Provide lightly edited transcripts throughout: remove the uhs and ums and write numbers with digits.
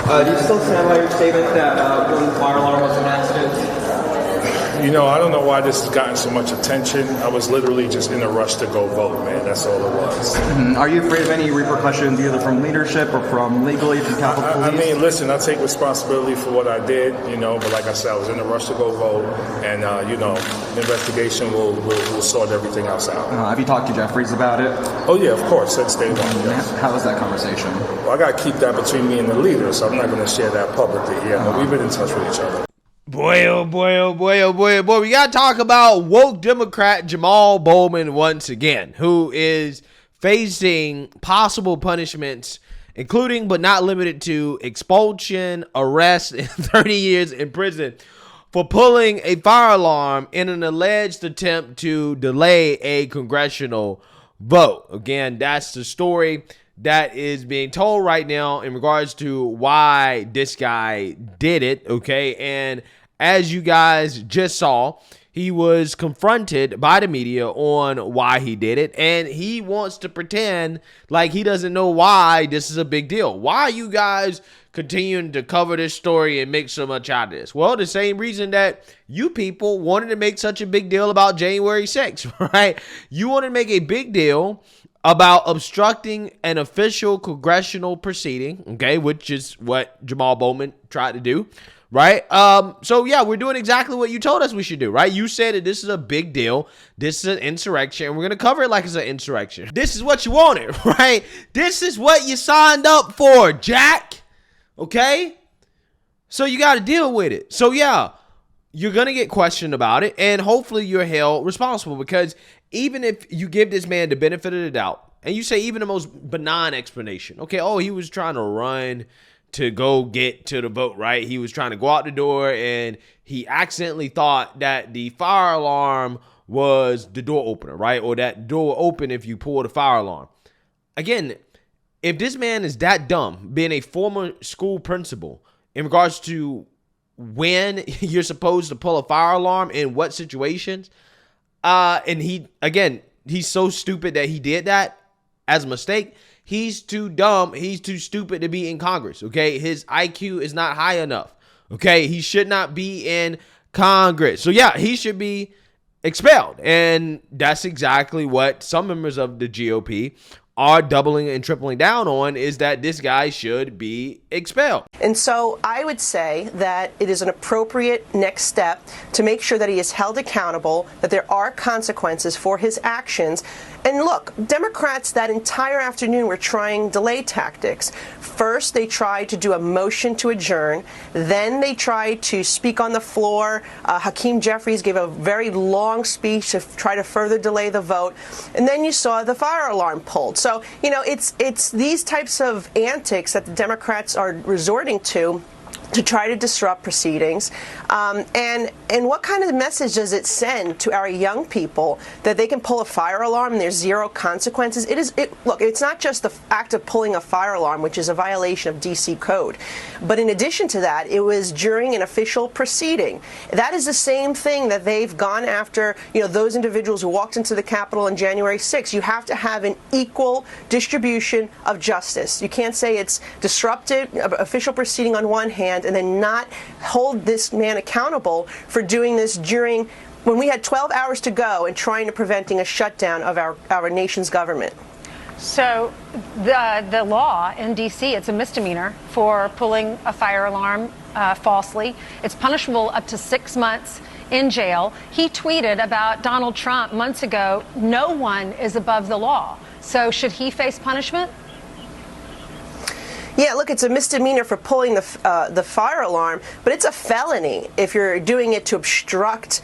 Do you still stand by your statement that when the fire alarm was an accident? You know, I don't know why this has gotten so much attention. I was literally just in a rush to go vote, man. That's all it was. Are you afraid of any repercussions, either from leadership or from legally from Capitol Police? I mean, listen, I take responsibility for what I did, you know, but like I said, I was in a rush to go vote, and, you know, the investigation will sort everything else out. Have you talked to Jeffries about it? Oh, yeah, of course, since day one, yes. How was that conversation? Well, I got to keep that between me and the leader, so I'm not going to share that publicly. Yeah, but we've been in touch with each other. Boy, oh boy, oh boy, oh boy, oh boy. We got to talk about woke Democrat Jamaal Bowman once again, who is facing possible punishments, including but not limited to expulsion, arrest, and 30 years in prison for pulling a fire alarm in an alleged attempt to delay a congressional vote. Again, that's the story that is being told right now in regards to why this guy did it, okay? And as you guys just saw, he was confronted by the media on why he did it, and he wants to pretend like he doesn't know why this is a big deal. Why are you guys continuing to cover this story and make so much out of this? Well, the same reason that you people wanted to make such a big deal about January 6th, right? You wanted to make a big deal about obstructing an official congressional proceeding, okay, which is what Jamaal Bowman tried to do, right? So yeah, we're doing exactly what you told us we should do, right? You said that this is a big deal. This is an insurrection, and we're going to cover it like it's an insurrection. This is what you wanted, right? This is what you signed up for, Jack, okay? So you got to deal with it. So yeah, you're going to get questioned about it, and hopefully you're held responsible, because even if you give this man the benefit of the doubt, and you say even the most benign explanation, okay, oh, he was trying to run to go get to the vote, right? He was trying to go out the door, and he accidentally thought that the fire alarm was the door opener, right? Or that door open if you pull the fire alarm. Again, if this man is that dumb, being a former school principal, in regards to when you're supposed to pull a fire alarm, in what situations, and he's so stupid that he did that as a mistake. He's too dumb. He's too stupid to be in Congress, okay? His IQ is not high enough, okay? He should not be in Congress. So, yeah, he should be expelled. And that's exactly what some members of the GOP are doubling and tripling down on, is that this guy should be expelled. And so I would say that it is an appropriate next step to make sure that he is held accountable, that there are consequences for his actions. And look, Democrats that entire afternoon were trying delay tactics. First, they tried to do a motion to adjourn. Then they tried to speak on the floor. Hakeem Jeffries gave a very long speech to try to further delay the vote. And then you saw the fire alarm pulled. So, you know, it's these types of antics that the Democrats are resorting to try to disrupt proceedings. And what kind of message does it send to our young people that they can pull a fire alarm and there's zero consequences? Look, it's not just the act of pulling a fire alarm, which is a violation of DC code. But in addition to that, it was during an official proceeding. That is the same thing that they've gone after, you know, those individuals who walked into the Capitol on January 6th. You have to have an equal distribution of justice. You can't say it's disrupted, official proceeding on one hand, and then not hold this man accountable for doing this when we had 12 hours to go and trying to preventing a shutdown of our nation's government. So the law in D.C., it's a misdemeanor for pulling a fire alarm falsely. It's punishable up to 6 months in jail. He tweeted about Donald Trump months ago, no one is above the law. So should he face punishment? Yeah, look, it's a misdemeanor for pulling the fire alarm, but it's a felony if you're doing it to obstruct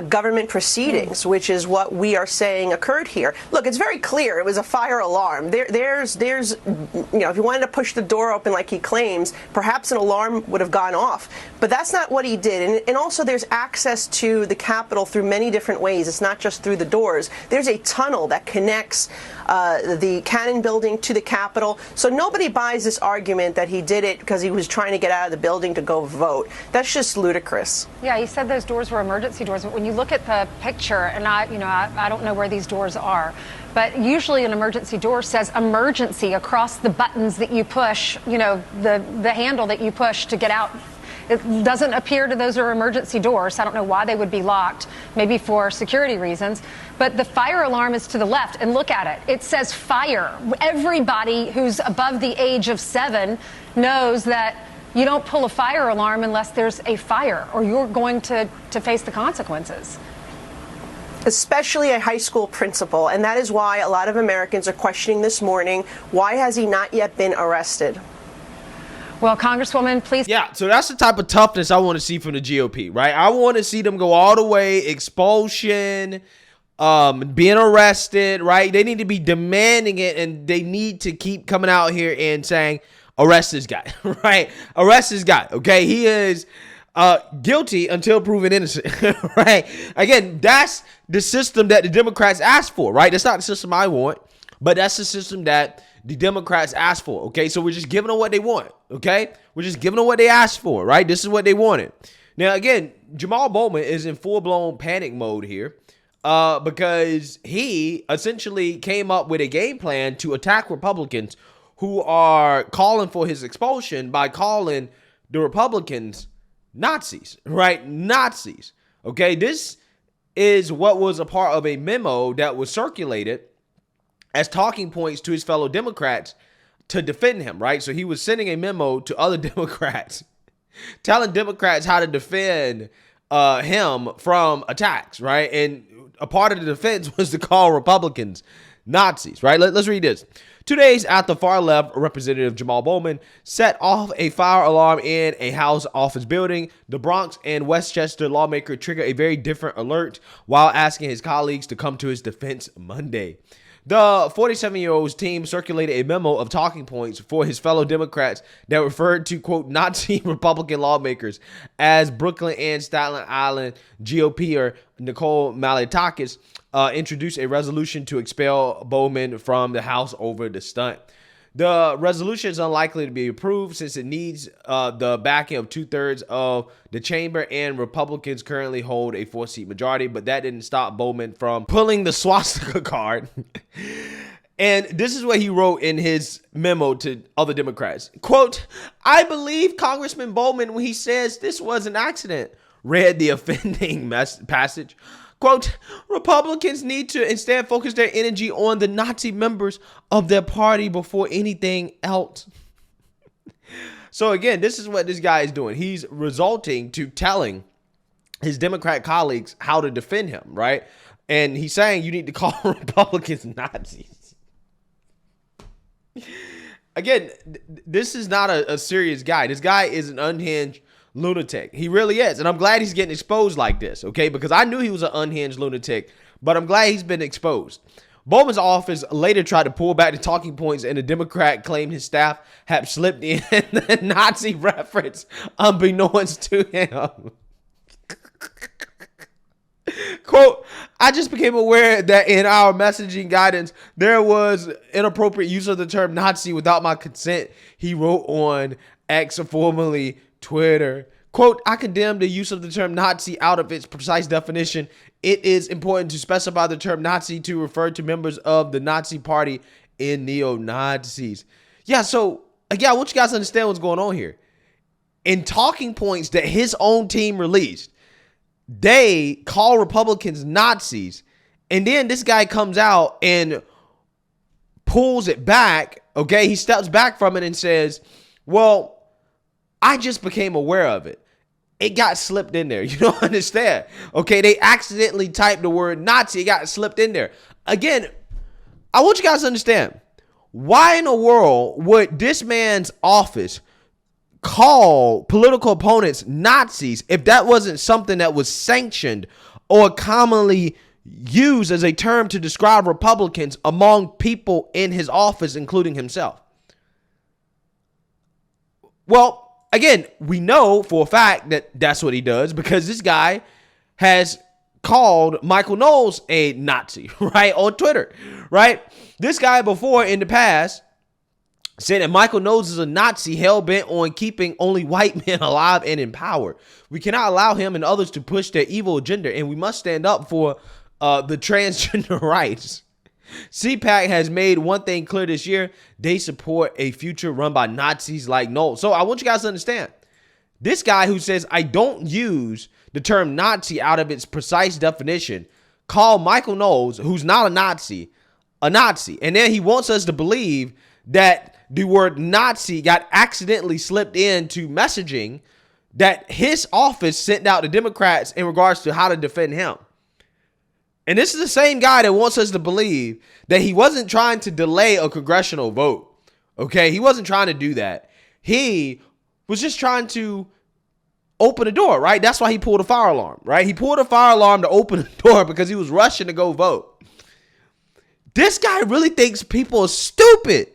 government proceedings, which is what we are saying occurred here. Look, it's very clear it was a fire alarm. There's, you know, if he wanted to push the door open like he claims, perhaps an alarm would have gone off. But that's not what he did. And also there's access to the Capitol through many different ways. It's not just through the doors. There's a tunnel that connects the Cannon Building to the Capitol. So nobody buys this argument that he did it because he was trying to get out of the building to go vote. That's just ludicrous. Yeah, he said those doors were emergency doors, but when you look at the picture, and I don't know where these doors are, but usually an emergency door says emergency across the buttons that you push, you know, the handle that you push to get out. It doesn't appear to those are emergency doors. I don't know why they would be locked, maybe for security reasons. But the fire alarm is to the left, and look at it. It says fire. Everybody who's above the age of 7 knows that you don't pull a fire alarm unless there's a fire, or you're going to face the consequences. Especially a high school principal, and that is why a lot of Americans are questioning this morning, why has he not yet been arrested? Well, Congresswoman, please. Yeah, so that's the type of toughness I want to see from the GOP, right? I want to see them go all the way, expulsion, being arrested, right? They need to be demanding it, and they need to keep coming out here and saying, arrest this guy, right? Arrest this guy, okay? He is guilty until proven innocent, right? Again, that's the system that the Democrats asked for, right? That's not the system I want, but that's the system that the Democrats asked for, okay? So we're just giving them what they want, okay? We're just giving them what they asked for, right? This is what they wanted. Now, again, Jamaal Bowman is in full-blown panic mode here because he essentially came up with a game plan to attack Republicans who are calling for his expulsion by calling the Republicans Nazis, right? Nazis, okay? This is what was a part of a memo that was circulated as talking points to his fellow Democrats to defend him, right? So he was sending a memo to other Democrats telling Democrats how to defend him from attacks, right? And a part of the defense was to call Republicans Nazis, right? Let's read this. 2 days after far-left Representative Jamaal Bowman set off a fire alarm in a House office building, the Bronx and Westchester lawmaker triggered a very different alert while asking his colleagues to come to his defense Monday. The 47-year-old's team circulated a memo of talking points for his fellow Democrats that referred to, quote, Nazi Republican lawmakers as Brooklyn and Staten Island GOPer Nicole Malliotakis introduced a resolution to expel Bowman from the House over the stunt. The resolution is unlikely to be approved since it needs the backing of 2/3 of the chamber, and Republicans currently hold a 4-seat majority, but that didn't stop Bowman from pulling the swastika card. And this is what he wrote in his memo to other Democrats. Quote, I believe Congressman Bowman when he says this was an accident, read the offending passage. Quote, Republicans need to instead focus their energy on the Nazi members of their party before anything else. So again, this is what this guy is doing. He's resulting to telling his Democrat colleagues how to defend him, right? And he's saying you need to call Republicans Nazis. Again, this is not a serious guy. This guy is an unhinged lunatic. He really is. And I'm glad he's getting exposed like this, okay? Because I knew he was an unhinged lunatic, but I'm glad he's been exposed. Bowman's office later tried to pull back the talking points, and the Democrat claimed his staff had slipped in the Nazi reference unbeknownst to him. Quote, I just became aware that in our messaging guidance, there was inappropriate use of the term Nazi without my consent, he wrote on X, formerly Twitter. Quote, I condemn the use of the term Nazi out of its precise definition. It is important to specify the term Nazi to refer to members of the Nazi party and neo-Nazis. Yeah, so again, I want you guys to understand what's going on here. In talking points that his own team released, they call Republicans Nazis, and then this guy comes out and pulls it back, okay? He steps back from it and says, well, I just became aware of it. It got slipped in there. You don't understand. Okay, they accidentally typed the word Nazi. It got slipped in there. Again, I want you guys to understand. Why in the world would this man's office call political opponents Nazis if that wasn't something that was sanctioned or commonly used as a term to describe Republicans among people in his office, including himself? Well, again, we know for a fact that that's what he does because this guy has called Michael Knowles a Nazi, right, on Twitter, right? This guy before in the past said that Michael Knowles is a Nazi hell-bent on keeping only white men alive and in power. We cannot allow him and others to push their evil agenda, and we must stand up for the transgender rights. CPAC has made one thing clear this year. They support a future run by Nazis like Knowles. So I want you guys to understand. This guy who says, I don't use the term Nazi out of its precise definition, called Michael Knowles, who's not a Nazi. And then he wants us to believe that the word Nazi got accidentally slipped into messaging that his office sent out to Democrats in regards to how to defend him. And this is the same guy that wants us to believe that he wasn't trying to delay a congressional vote. Okay, he wasn't trying to do that. He was just trying to open the door, right? That's why he pulled a fire alarm, right? He pulled a fire alarm to open the door because he was rushing to go vote. This guy really thinks people are stupid.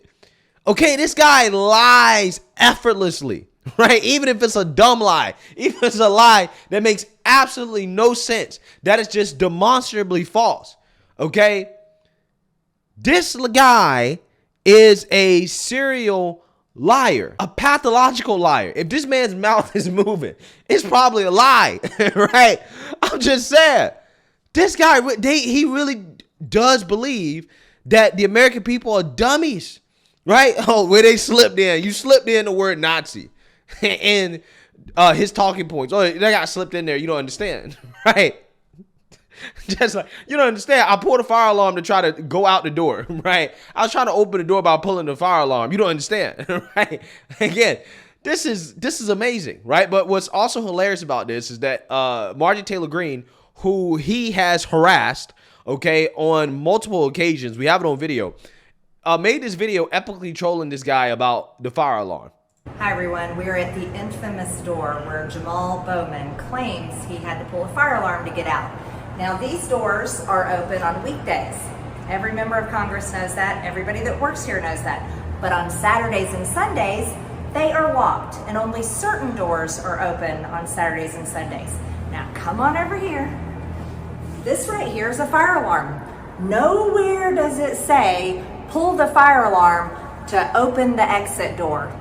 Okay, this guy lies effortlessly, right? Even if it's a dumb lie, even if it's a lie that makes absolutely no sense, that is just demonstrably false, okay? This guy is a serial liar, a pathological liar. If this man's mouth is moving, it's probably a lie, right? I'm just saying, this guy, he really does believe that the American people are dummies, right? Oh, where they slipped in. You slipped in the word Nazi and his talking points. Oh, they got slipped in there. You don't understand, right? Just like, you don't understand. I pulled a fire alarm to try to go out the door, right? I was trying to open the door by pulling the fire alarm. You don't understand, right? Again, this is amazing, right? But what's also hilarious about this is that Marjorie Taylor Greene, who he has harassed, okay, on multiple occasions, we have it on video, made this video epically trolling this guy about the fire alarm. Hi everyone, we're at the infamous door where Jamaal Bowman claims he had to pull a fire alarm to get out. Now these doors are open on weekdays. Every member of Congress knows that, everybody that works here knows that. But on Saturdays and Sundays, they are locked, and only certain doors are open on Saturdays and Sundays. Now come on over here. This right here is a fire alarm. Nowhere does it say, pull the fire alarm to open the exit door.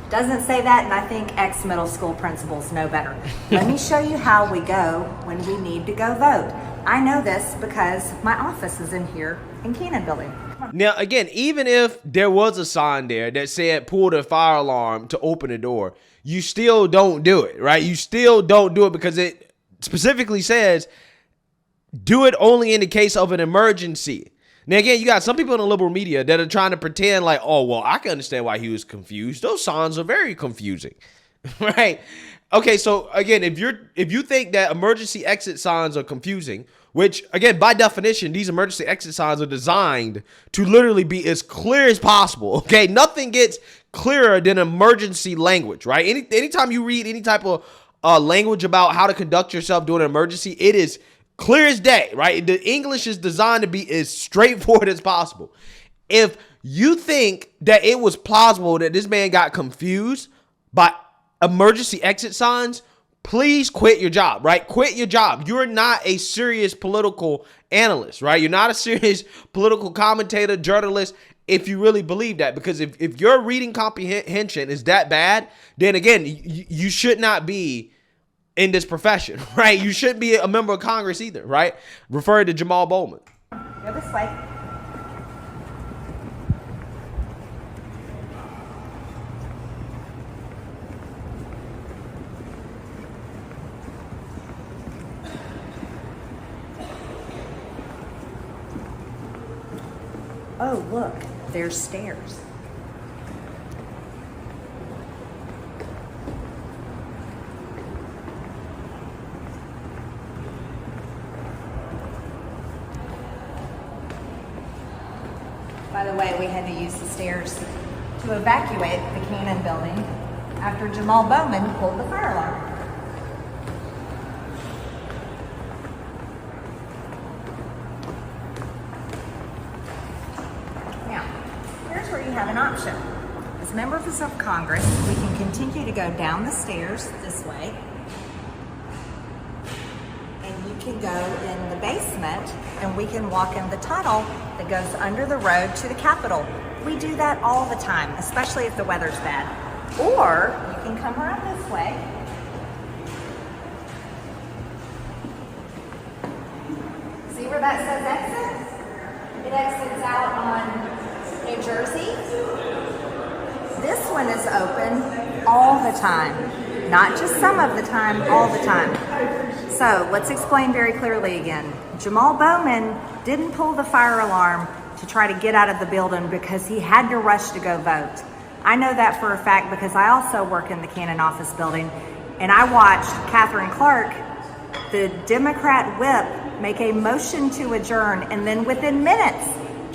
Doesn't say that, and I think ex-middle school principals know better. Let me show you how we go when we need to go vote. I know this because my office is in here in Keenan Building. Now, again, even if there was a sign there that said pull the fire alarm to open the door, you still don't do it, right? You still don't do it because it specifically says do it only in the case of an emergency. Now, again, you got some people in the liberal media that are trying to pretend like, oh, well, I can understand why he was confused. Those signs are very confusing, right? Okay, so again, if you think that emergency exit signs are confusing, which, again, by definition, these emergency exit signs are designed to literally be as clear as possible, okay? Nothing gets clearer than emergency language, right? Anytime you read any type of language about how to conduct yourself during an emergency, it is clear as day, right? The English is designed to be as straightforward as possible. If you think that it was plausible that this man got confused by emergency exit signs, please quit your job, right? Quit your job. You're not a serious political analyst, right? You're not a serious political commentator, journalist, if you really believe that. Because if your reading comprehension is that bad, then again, you should not be in this profession, right? You shouldn't be a member of Congress either, right? Referring to Jamaal Bowman. Go this way. Oh, look, there's stairs. By the way, we had to use the stairs to evacuate the Keenan Building after Jamaal Bowman pulled the fire alarm. Now, here's where you have an option. As members of Congress, we can continue to go down the stairs this way, and you can go in the basement and we can walk in the tunnel that goes under the road to the Capitol. We do that all the time, especially if the weather's bad. Or you can come around this way. See where that says exit? It exits out on New Jersey. This one is open all the time. Not just some of the time, all the time. So let's explain very clearly again. Jamaal Bowman didn't pull the fire alarm to try to get out of the building because he had to rush to go vote. I know that for a fact because I also work in the Cannon office building, and I watched Catherine Clark, the Democrat whip, make a motion to adjourn, and then within minutes,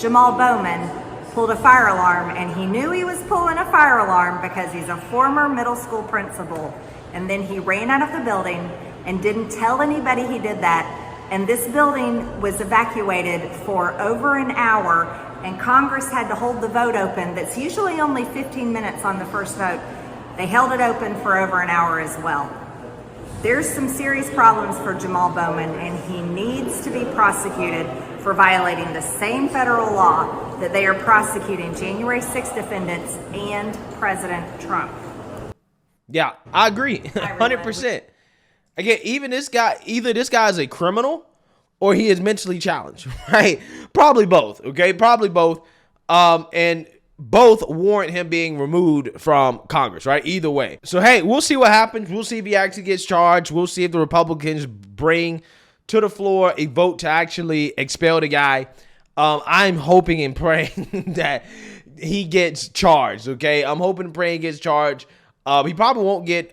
Jamaal Bowman pulled a fire alarm, and he knew he was pulling a fire alarm because he's a former middle school principal. And then he ran out of the building and didn't tell anybody he did that. And this building was evacuated for over an hour, and Congress had to hold the vote open. That's usually only 15 minutes on the first vote. They held it open for over an hour as well. There's some serious problems for Jamaal Bowman, and he needs to be prosecuted for violating the same federal law that they are prosecuting January 6 defendants and President Trump. Yeah, I agree. 100%. Again, even this guy, either this guy is a criminal or he is mentally challenged, right? Probably both, okay? Probably both. And both warrant him being removed from Congress, right? Either way. So, hey, we'll see what happens. We'll see if he actually gets charged. We'll see if the Republicans bring to the floor a vote to actually expel the guy. I'm hoping and praying that he gets charged, okay? I'm hoping and praying he gets charged. He probably won't get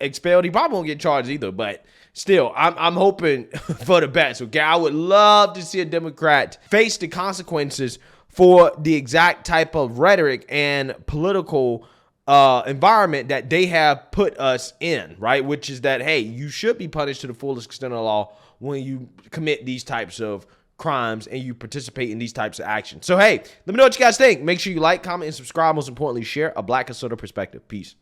expelled. He probably won't get charged either, but still, I'm hoping for the best, okay? I would love to see a Democrat face the consequences for the exact type of rhetoric and political environment that they have put us in, right? Which is that, hey, you should be punished to the fullest extent of the law when you commit these types of crimes and you participate in these types of actions. So, hey, let me know what you guys think. Make sure you like, comment, and subscribe. Most importantly, share a Black conservative perspective. Peace.